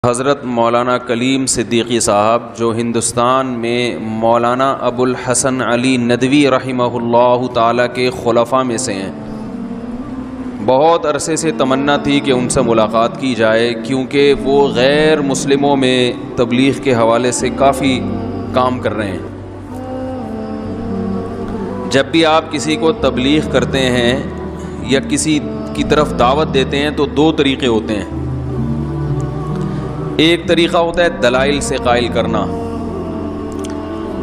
حضرت مولانا کلیم صدیقی صاحب جو ہندوستان میں مولانا ابو الحسن علی ندوی رحمہ اللہ تعالیٰ کے خلفاء میں سے ہیں، بہت عرصے سے تمنا تھی کہ ان سے ملاقات کی جائے، کیونکہ وہ غیر مسلموں میں تبلیغ کے حوالے سے کافی کام کر رہے ہیں۔ جب بھی آپ کسی کو تبلیغ کرتے ہیں یا کسی کی طرف دعوت دیتے ہیں تو دو طریقے ہوتے ہیں۔ ایک طریقہ ہوتا ہے دلائل سے قائل کرنا،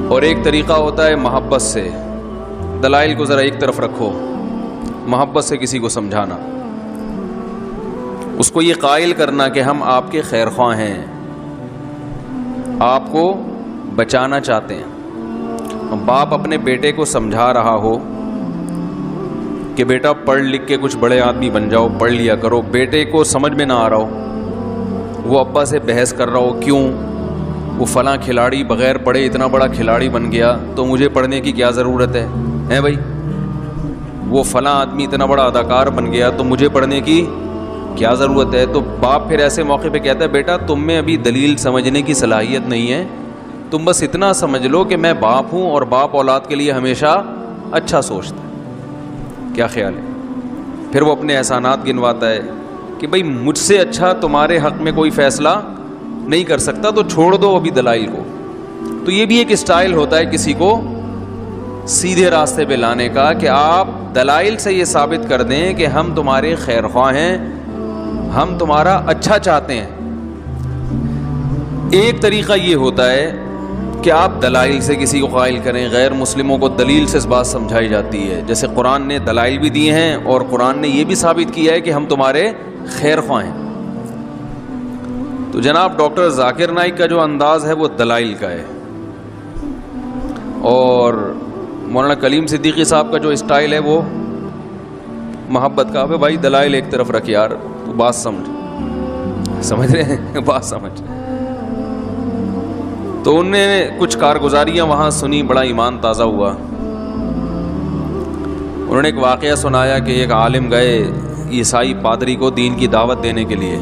اور ایک طریقہ ہوتا ہے محبت سے۔ دلائل کو ذرا ایک طرف رکھو، محبت سے کسی کو سمجھانا، اس کو یہ قائل کرنا کہ ہم آپ کے خیر خواہ ہیں، آپ کو بچانا چاہتے ہیں۔ باپ اپنے بیٹے کو سمجھا رہا ہو کہ بیٹا پڑھ لکھ کے کچھ بڑے آدمی بن جاؤ، پڑھ لیا کرو، بیٹے کو سمجھ میں نہ آ رہا ہو، وہ ابا سے بحث کر رہا ہو، کیوں وہ فلاں کھلاڑی بغیر پڑھے اتنا بڑا کھلاڑی بن گیا تو مجھے پڑھنے کی کیا ضرورت ہے بھائی؟ وہ فلاں آدمی اتنا بڑا اداکار بن گیا تو مجھے پڑھنے کی کیا ضرورت ہے؟ تو باپ پھر ایسے موقع پہ کہتا ہے بیٹا تم میں ابھی دلیل سمجھنے کی صلاحیت نہیں ہے، تم بس اتنا سمجھ لو کہ میں باپ ہوں اور باپ اولاد کے لیے ہمیشہ اچھا سوچتا ہے۔ کیا خیال ہے؟ پھر وہ اپنے احسانات گنواتا ہے کہ بھئی مجھ سے اچھا تمہارے حق میں کوئی فیصلہ نہیں کر سکتا، تو چھوڑ دو ابھی دلائل کو۔ تو یہ بھی ایک اسٹائل ہوتا ہے کسی کو سیدھے راستے پہ لانے کا، کہ آپ دلائل سے یہ ثابت کر دیں کہ ہم تمہارے خیر خواہ ہیں، ہم تمہارا اچھا چاہتے ہیں۔ ایک طریقہ یہ ہوتا ہے کہ آپ دلائل سے کسی کو قائل کریں۔ غیر مسلموں کو دلیل سے اس بات سمجھائی جاتی ہے، جیسے قرآن نے دلائل بھی دیے ہیں اور قرآن نے یہ بھی ثابت کیا ہے کہ ہم تمہارے خیر خواہ ہیں۔ تو جناب ڈاکٹر ذاکر نائک کا جو انداز ہے وہ دلائل کا ہے، اور مولانا کلیم صدیقی صاحب کا جو اسٹائل ہے وہ محبت کا ہے۔ بھائی دلائل ایک طرف رکھ یار، تو بات سمجھ رہے ہیں؟ بات سمجھ۔ تو انہوں نے کچھ کارگزاریاں وہاں سنی، بڑا ایمان تازہ ہوا۔ انہوں نے ایک واقعہ سنایا کہ ایک عالم گئے عیسائی پادری کو دین کی دعوت دینے کے لیے،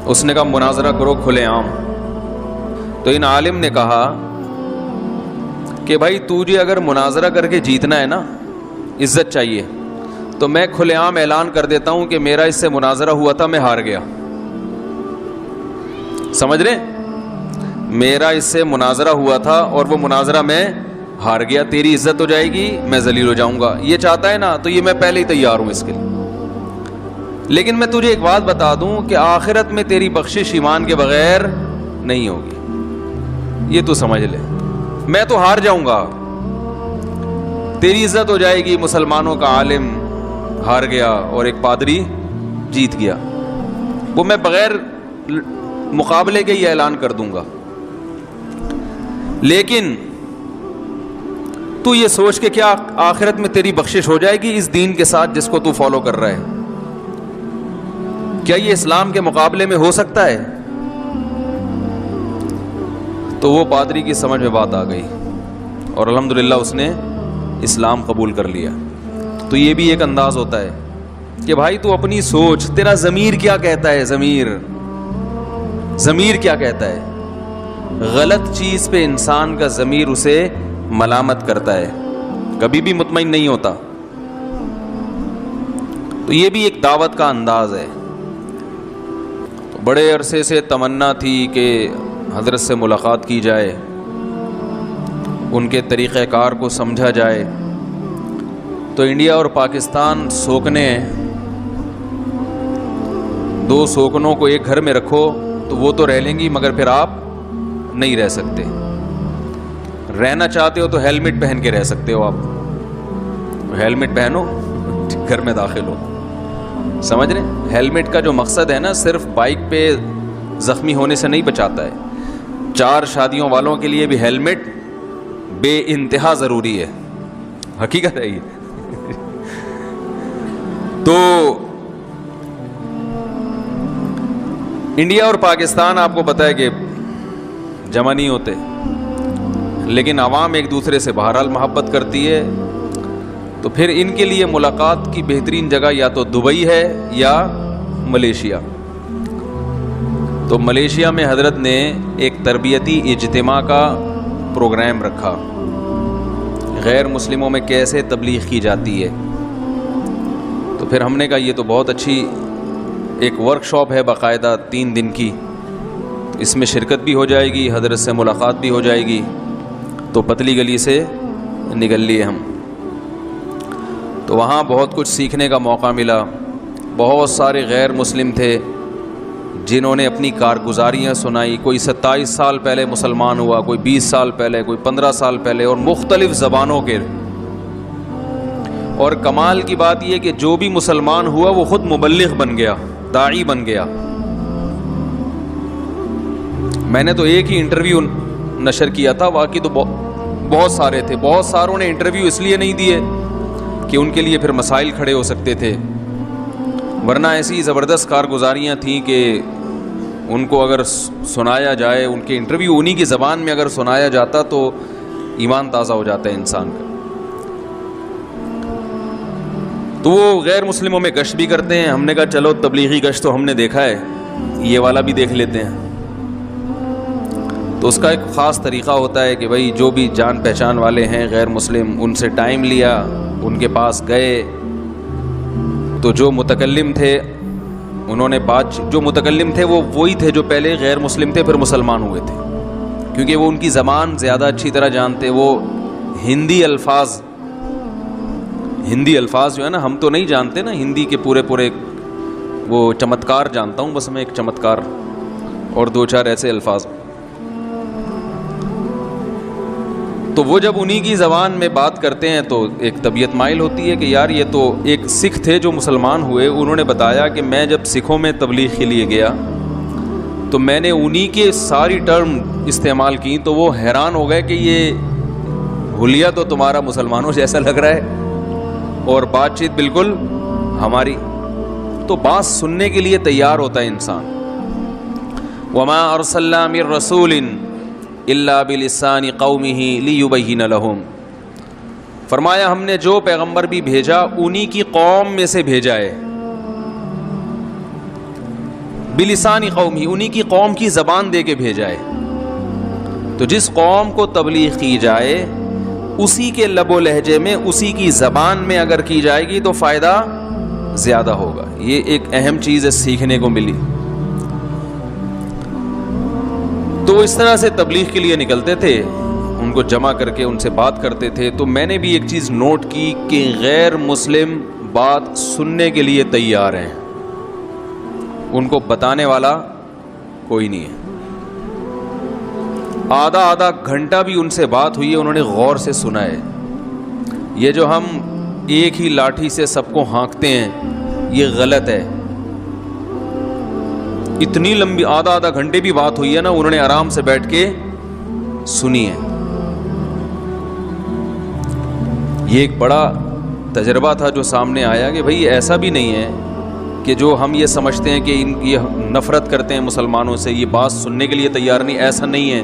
اس نے کہا مناظرہ کرو کھلے عام۔ تو ان عالم نے کہا کہ بھائی تجھے اگر مناظرہ کر کے جیتنا ہے نا، عزت چاہیے، تو میں کھلے عام اعلان کر دیتا ہوں کہ میرا اس سے مناظرہ ہوا تھا، میں ہار گیا۔ سمجھ رہے؟ میرا اس سے مناظرہ ہوا تھا اور وہ مناظرہ میں ہار گیا، تیری عزت ہو جائے گی، میں ذلیل ہو جاؤں گا۔ یہ چاہتا ہے نا، تو یہ میں پہلے ہی تیار ہوں اس کے لیے۔ لیکن میں تجھے ایک بات بتا دوں کہ آخرت میں تیری بخشش ایمان کے بغیر نہیں ہوگی، یہ تو سمجھ لے۔ میں تو ہار جاؤں گا، تیری عزت ہو جائے گی۔ مسلمانوں کا عالم ہار گیا اور ایک پادری جیت گیا، وہ میں بغیر مقابلے کے ہی اعلان کر دوں گا۔ لیکن تو یہ سوچ کہ کیا آخرت میں تیری بخشش ہو جائے گی اس دین کے ساتھ جس کو تو فالو کر رہا ہے؟ کیا یہ اسلام کے مقابلے میں ہو سکتا ہے؟ تو وہ پادری کی سمجھ میں بات آ گئی اور الحمدللہ اس نے اسلام قبول کر لیا۔ تو یہ بھی ایک انداز ہوتا ہے کہ بھائی تو اپنی سوچ، تیرا ضمیر کیا کہتا ہے؟ ضمیر کیا کہتا ہے؟ غلط چیز پہ انسان کا ضمیر اسے ملامت کرتا ہے، کبھی بھی مطمئن نہیں ہوتا۔ تو یہ بھی ایک دعوت کا انداز ہے۔ تو بڑے عرصے سے تمنا تھی کہ حضرت سے ملاقات کی جائے، ان کے طریقہ کار کو سمجھا جائے۔ تو انڈیا اور پاکستان سوکنے ہیں، دو سوکنوں کو ایک گھر میں رکھو تو وہ تو رہ لیں گی، مگر پھر آپ نہیں رہ سکتے۔ رہنا چاہتے ہو تو ہیلمٹ پہن کے رہ سکتے ہو، آپ ہیلمٹ پہنو، گھر میں داخل ہو۔ سمجھ رہے؟ ہیلمٹ کا جو مقصد ہے نا، صرف بائک پہ زخمی ہونے سے نہیں بچاتا ہے، 4 شادیوں والوں کے لیے بھی ہیلمٹ بے انتہا ضروری ہے، حقیقت ہے یہ۔ تو انڈیا اور پاکستان آپ کو پتہ ہے کہ جمع نہیں ہوتے، لیکن عوام ایک دوسرے سے بہرحال محبت کرتی ہے۔ تو پھر ان کے لیے ملاقات کی بہترین جگہ یا تو دبئی ہے یا ملیشیا۔ تو ملیشیا میں حضرت نے ایک تربیتی اجتماع کا پروگرام رکھا، غیر مسلموں میں کیسے تبلیغ کی جاتی ہے۔ تو پھر ہم نے کہا یہ تو بہت اچھی ایک ورک شاپ ہے باقاعدہ 3 دن کی، اس میں شرکت بھی ہو جائے گی، حضرت سے ملاقات بھی ہو جائے گی۔ تو پتلی گلی سے نکل لیے ہم، تو وہاں بہت کچھ سیکھنے کا موقع ملا۔ بہت سارے غیر مسلم تھے جنہوں نے اپنی کارگزاریاں سنائی، کوئی 27 سال پہلے مسلمان ہوا، کوئی 20 سال پہلے، کوئی 15 سال پہلے، اور مختلف زبانوں کے۔ اور کمال کی بات یہ کہ جو بھی مسلمان ہوا وہ خود مبلغ بن گیا، داعی بن گیا۔ میں نے تو ایک ہی انٹرویو نشر کیا تھا، واقعی تو بہت سارے تھے۔ بہت ساروں نے انٹرویو اس لیے نہیں دیے کہ ان کے لیے پھر مسائل کھڑے ہو سکتے تھے، ورنہ ایسی زبردست کارگزاریاں تھیں کہ ان کو اگر سنایا جائے، ان کے انٹرویو انہی کی زبان میں اگر سنایا جاتا تو ایمان تازہ ہو جاتا ہے انسان کا۔ تو وہ غیر مسلموں میں گشت بھی کرتے ہیں۔ ہم نے کہا چلو تبلیغی گشت تو ہم نے دیکھا ہے، یہ والا بھی دیکھ لیتے ہیں۔ تو اس کا ایک خاص طریقہ ہوتا ہے کہ بھائی جو بھی جان پہچان والے ہیں غیر مسلم، ان سے ٹائم لیا، ان کے پاس گئے، تو جو متکلم تھے انہوں نے جو متکلم تھے وہ وہی تھے جو پہلے غیر مسلم تھے پھر مسلمان ہوئے تھے، کیونکہ وہ ان کی زبان زیادہ اچھی طرح جانتے۔ وہ ہندی الفاظ جو ہے نا، ہم تو نہیں جانتے نا ہندی کے پورے وہ چمتکار جانتا ہوں بس میں، ایک چمتکار اور 2-4 ایسے الفاظ۔ تو وہ جب انہی کی زبان میں بات کرتے ہیں تو ایک طبیعت مائل ہوتی ہے کہ یار یہ تو ایک سکھ تھے جو مسلمان ہوئے، انہوں نے بتایا کہ میں جب سکھوں میں تبلیغ کے لیے گیا تو میں نے انہی کے ساری ٹرم استعمال کی، تو وہ حیران ہو گئے کہ یہ حلیہ تو تمہارا مسلمانوں جیسا لگ رہا ہے اور بات چیت بالکل ہماری۔ تو بات سننے کے لیے تیار ہوتا ہے انسان۔ وما ارسلنا من رسول الا بلسان قومه ليبين لهم، فرمایا ہم نے جو پیغمبر بھی بھیجا انہی کی قوم میں سے بھیجا ہے، بلسان قومه، انہی کی قوم کی زبان دے کے بھیجا ہے۔ تو جس قوم کو تبلیغ کی جائے اسی کے لب و لہجے میں، اسی کی زبان میں اگر کی جائے گی تو فائدہ زیادہ ہوگا۔ یہ ایک اہم چیز ہے، سیکھنے کو ملی۔ تو اس طرح سے تبلیغ کے لیے نکلتے تھے، ان کو جمع کر کے ان سے بات کرتے تھے۔ تو میں نے بھی ایک چیز نوٹ کی کہ غیر مسلم بات سننے کے لیے تیار ہیں، ان کو بتانے والا کوئی نہیں ہے۔ آدھا گھنٹہ بھی ان سے بات ہوئی ہے، انہوں نے غور سے سنا ہے۔ یہ جو ہم ایک ہی لاٹھی سے سب کو ہانکتے ہیں یہ غلط ہے۔ اتنی لمبی آدھا گھنٹے بھی بات ہوئی ہے نا، انہوں نے آرام سے بیٹھ کے سنی ہے۔ یہ ایک بڑا تجربہ تھا جو سامنے آیا کہ بھئی ایسا بھی نہیں ہے کہ جو ہم یہ سمجھتے ہیں کہ یہ نفرت کرتے ہیں مسلمانوں سے، یہ بات سننے کے لیے تیار نہیں، ایسا نہیں ہے،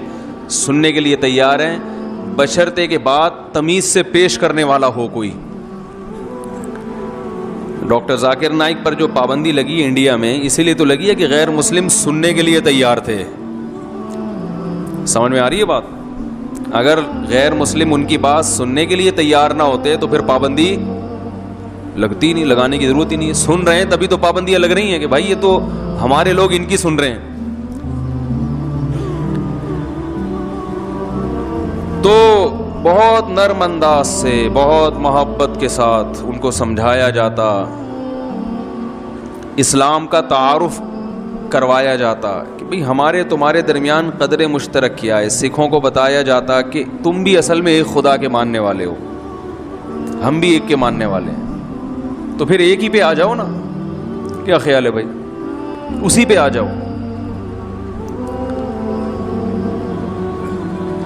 سننے کے لیے تیار ہیں، بشرطے کہ بات تمیز سے پیش کرنے والا ہو کوئی۔ ڈاکٹر ذاکر نائک پر جو پابندی لگی انڈیا میں اسی لیے تو لگی ہے کہ غیر مسلم سننے کے لیے تیار تھے۔ سمجھ میں آ رہی ہے بات؟ اگر غیر مسلم ان کی بات سننے کے لیے تیار نہ ہوتے تو پھر پابندی لگتی نہیں، لگانے کی ضرورت ہی نہیں ہے۔ سن رہے ہیں تبھی تو پابندیاں لگ رہی ہیں کہ بھائی یہ تو ہمارے لوگ ان کی سن رہے ہیں۔ تو بہت نرم انداز سے، بہت محبت کے ساتھ ان کو سمجھایا جاتا، اسلام کا تعارف کروایا جاتا کہ بھئی ہمارے تمہارے درمیان قدر مشترک کیا ہے۔ سکھوں کو بتایا جاتا کہ تم بھی اصل میں ایک خدا کے ماننے والے ہو، ہم بھی ایک کے ماننے والے ہیں، تو پھر ایک ہی پہ آ جاؤ نا، کیا خیال ہے بھائی؟ اسی پہ آ جاؤ۔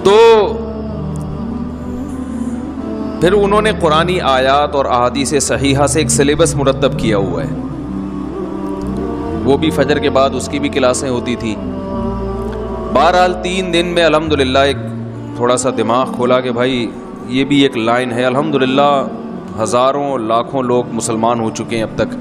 تو پھر انہوں نے قرآنی آیات اور احادیث صحیحہ سے ایک سلیبس مرتب کیا ہوا ہے، وہ بھی فجر کے بعد اس کی بھی کلاسیں ہوتی تھیں۔ بہرحال 3 دن میں الحمدللہ ایک تھوڑا سا دماغ کھولا کہ بھائی یہ بھی ایک لائن ہے۔ الحمدللہ ہزاروں لاکھوں لوگ مسلمان ہو چکے ہیں اب تک۔